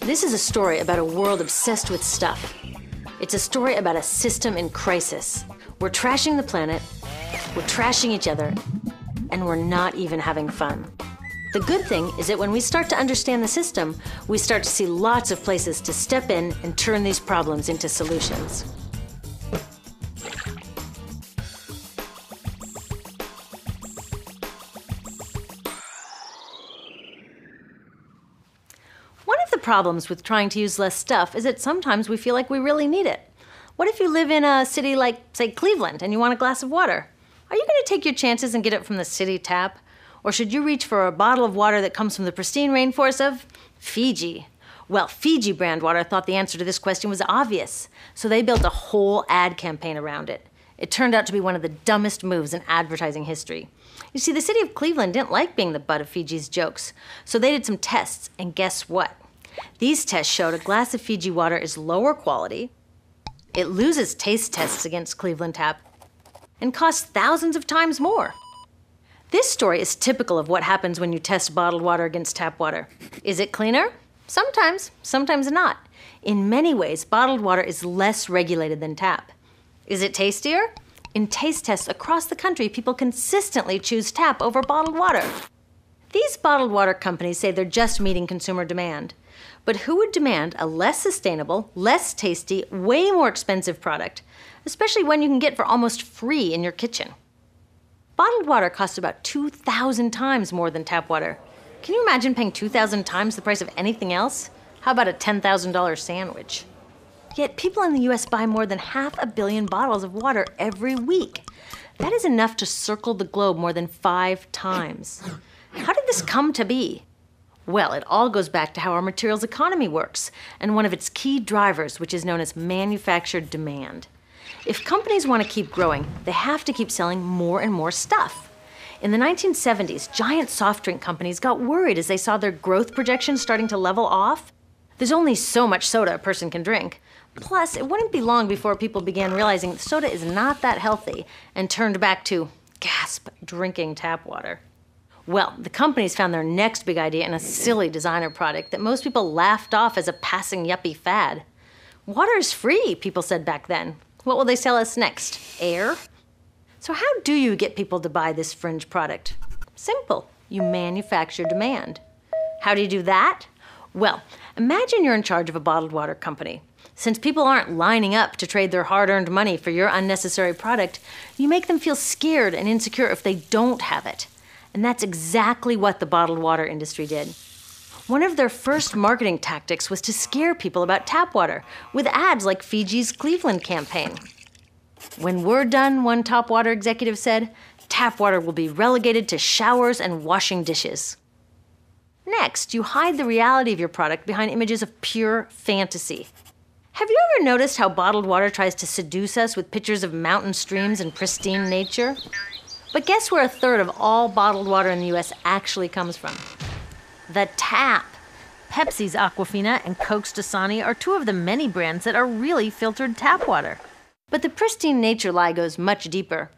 This is a story about a world obsessed with stuff. It's a story about a system in crisis. We're trashing the planet, we're trashing each other, and we're not even having fun. The good thing is that when we start to understand the system, we start to see lots of places to step in and turn these problems into solutions. One of the problems with trying to use less stuff is that sometimes we feel like we really need it. What if you live in a city like, say, Cleveland, and you want a glass of water? Are you going to take your chances and get it from the city tap? Or should you reach for a bottle of water that comes from the pristine rainforest of Fiji? Well, Fiji brand water thought the answer to this question was obvious, so they built a whole ad campaign around it. It turned out to be one of the dumbest moves in advertising history. You see, the city of Cleveland didn't like being the butt of Fiji's jokes, so they did some tests, and guess what? These tests showed a glass of Fiji water is lower quality, it loses taste tests against Cleveland Tap, and costs thousands of times more. This story is typical of what happens when you test bottled water against tap water. Is it cleaner? Sometimes, sometimes not. In many ways, bottled water is less regulated than tap. Is it tastier? In taste tests across the country, people consistently choose tap over bottled water. These bottled water companies say they're just meeting consumer demand. But who would demand a less sustainable, less tasty, way more expensive product, especially one you can get for almost free in your kitchen? Bottled water costs about 2,000 times more than tap water. Can you imagine paying 2,000 times the price of anything else? How about a $10,000 sandwich? Yet people in the US buy more than 500 million bottles of water every week. That is enough to circle the globe more than 5 times. How did this come to be? Well, it all goes back to how our materials economy works, and one of its key drivers, which is known as manufactured demand. If companies want to keep growing, they have to keep selling more and more stuff. In the 1970s, giant soft drink companies got worried as they saw their growth projections starting to level off. There's only so much soda a person can drink. Plus, it wouldn't be long before people began realizing that soda is not that healthy and turned back to, gasp, drinking tap water. Well, the companies found their next big idea in a silly designer product that most people laughed off as a passing yuppie fad. Water is free, people said back then. What will they sell us next? Air? So how do you get people to buy this fringe product? Simple. You manufacture demand. How do you do that? Well, imagine you're in charge of a bottled water company. Since people aren't lining up to trade their hard-earned money for your unnecessary product, you make them feel scared and insecure if they don't have it. And that's exactly what the bottled water industry did. One of their first marketing tactics was to scare people about tap water with ads like Fiji's Cleveland campaign. When we're done, one top water executive said, tap water will be relegated to showers and washing dishes. Next, you hide the reality of your product behind images of pure fantasy. Have you ever noticed how bottled water tries to seduce us with pictures of mountain streams and pristine nature? But guess where 1/3 of all bottled water in the US actually comes from? The tap. Pepsi's Aquafina and Coke's Dasani are 2 of the many brands that are really filtered tap water. But the pristine nature lie goes much deeper.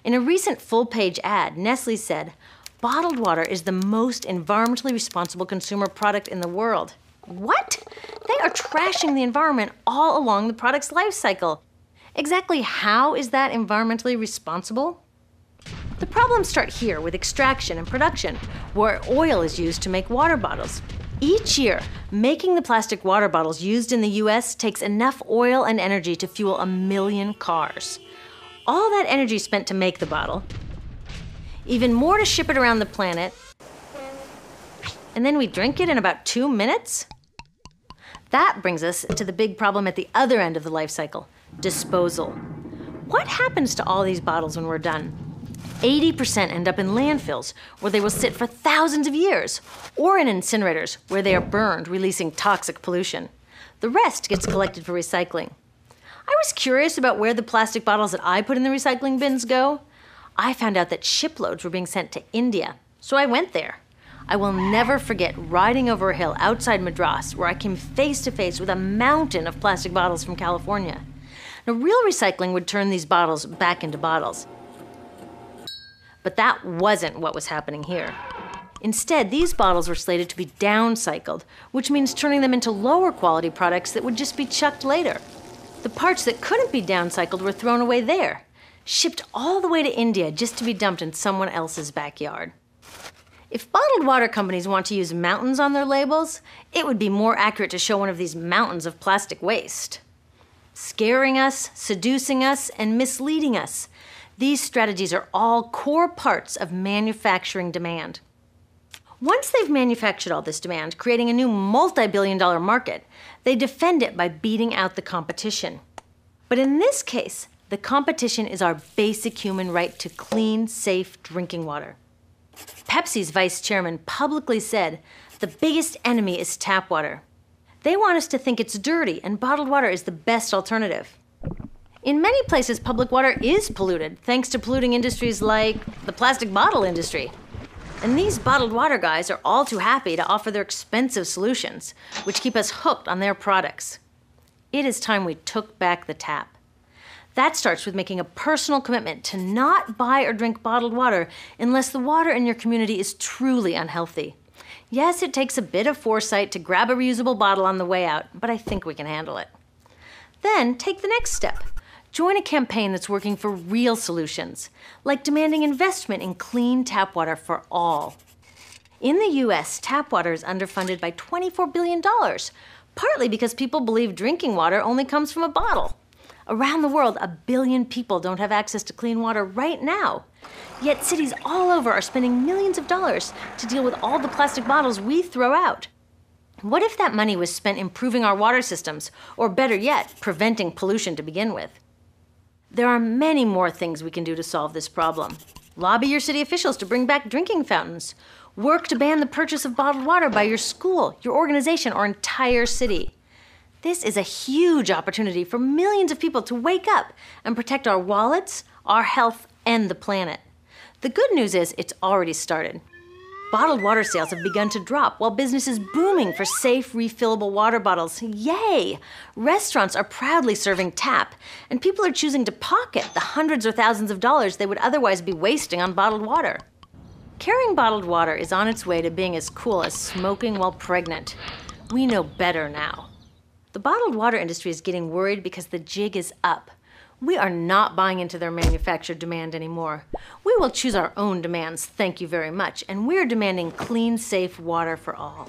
In a recent full-page ad, Nestle said, bottled water is the most environmentally responsible consumer product in the world. What? They are trashing the environment all along the product's life cycle. Exactly how is that environmentally responsible? The problems start here with extraction and production, where oil is used to make water bottles. Each year, making the plastic water bottles used in the US takes enough oil and energy to fuel 1 million cars. All that energy spent to make the bottle, even more to ship it around the planet, and then we drink it in about 2 minutes? That brings us to the big problem at the other end of the life cycle, disposal. What happens to all these bottles when we're done? 80% end up in landfills, where they will sit for thousands of years, or in incinerators, where they are burned, releasing toxic pollution. The rest gets collected for recycling. I was curious about where the plastic bottles that I put in the recycling bins go. I found out that shiploads were being sent to India, so I went there. I will never forget riding over a hill outside Madras, where I came face to face with a mountain of plastic bottles from California. Now, real recycling would turn these bottles back into bottles. But that wasn't what was happening here. Instead, these bottles were slated to be downcycled, which means turning them into lower quality products that would just be chucked later. The parts that couldn't be downcycled were thrown away there, shipped all the way to India just to be dumped in someone else's backyard. If bottled water companies want to use mountains on their labels, it would be more accurate to show one of these mountains of plastic waste. Scaring us, seducing us, and misleading us. These strategies are all core parts of manufacturing demand. Once they've manufactured all this demand, creating a new multi-billion-dollar market, they defend it by beating out the competition. But in this case, the competition is our basic human right to clean, safe drinking water. Pepsi's vice chairman publicly said, "The biggest enemy is tap water." They want us to think it's dirty and bottled water is the best alternative. In many places, public water is polluted, thanks to polluting industries like the plastic bottle industry. And these bottled water guys are all too happy to offer their expensive solutions, which keep us hooked on their products. It is time we took back the tap. That starts with making a personal commitment to not buy or drink bottled water unless the water in your community is truly unhealthy. Yes, it takes a bit of foresight to grab a reusable bottle on the way out, but I think we can handle it. Then take the next step. Join a campaign that's working for real solutions, like demanding investment in clean tap water for all. In the US, tap water is underfunded by $24 billion, partly because people believe drinking water only comes from a bottle. Around the world, 1 billion people don't have access to clean water right now. Yet cities all over are spending millions of dollars to deal with all the plastic bottles we throw out. What if that money was spent improving our water systems, or better yet, preventing pollution to begin with? There are many more things we can do to solve this problem. Lobby your city officials to bring back drinking fountains. Work to ban the purchase of bottled water by your school, your organization, or entire city. This is a huge opportunity for millions of people to wake up and protect our wallets, our health, and the planet. The good news is it's already started. Bottled water sales have begun to drop while business is booming for safe, refillable water bottles. Yay! Restaurants are proudly serving tap, and people are choosing to pocket the hundreds or thousands of dollars they would otherwise be wasting on bottled water. Carrying bottled water is on its way to being as cool as smoking while pregnant. We know better now. The bottled water industry is getting worried because the jig is up. We are not buying into their manufactured demand anymore. We will choose our own demands, thank you very much, and we're demanding clean, safe water for all.